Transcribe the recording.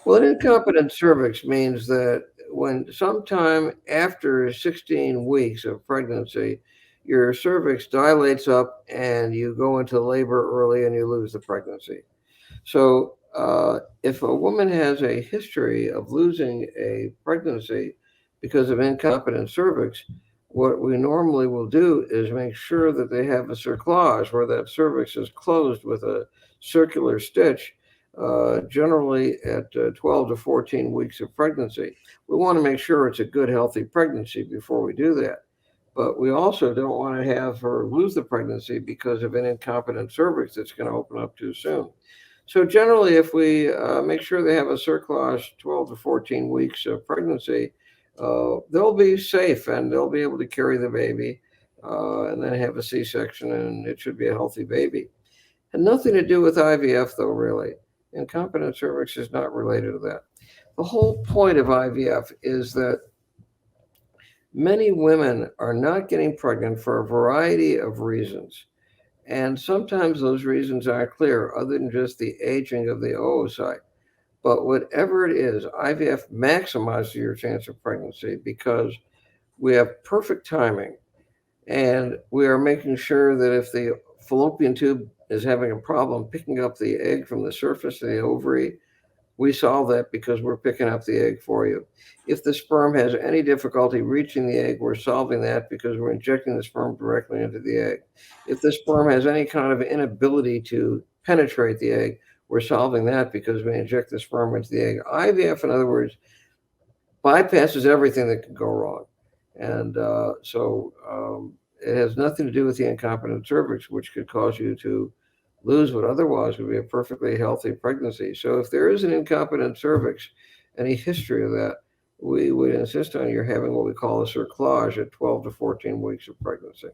Well, an incompetent cervix means that when sometime after 16 weeks of pregnancy, your cervix dilates up and you go into labor early and you lose the pregnancy. So, if a woman has a history of losing a pregnancy because of incompetent cervix, what we normally will do is make sure that they have a cerclage where that cervix is closed with a circular stitch, generally at 12 to 14 weeks of pregnancy. We want to make sure it's a good, healthy pregnancy before we do that. But we also don't want to have her lose the pregnancy because of an incompetent cervix that's going to open up too soon. So generally, if we make sure they have a cerclage 12 to 14 weeks of pregnancy, they'll be safe and they'll be able to carry the baby and then have a C-section, and it should be a healthy baby. Had nothing to do with IVF, though, really. Incompetent cervix is not related to that. The whole point of IVF is that many women are not getting pregnant for a variety of reasons. And sometimes those reasons aren't clear, other than just the aging of the oocyte. But whatever it is, IVF maximizes your chance of pregnancy because we have perfect timing. And we are making sure that if the fallopian tube is having a problem picking up the egg from the surface of the ovary, we solve that because we're picking up the egg for you. If the sperm has any difficulty reaching the egg, we're solving that because we're injecting the sperm directly into the egg. If the sperm has any kind of inability to penetrate the egg, we're solving that because we inject the sperm into the egg. IVF, in other words, bypasses everything that could go wrong. And it has nothing to do with the incompetent cervix, which could cause you to lose what otherwise would be a perfectly healthy pregnancy. So if there is an incompetent cervix, any history of that, we would insist on you having what we call a cerclage at 12 to 14 weeks of pregnancy.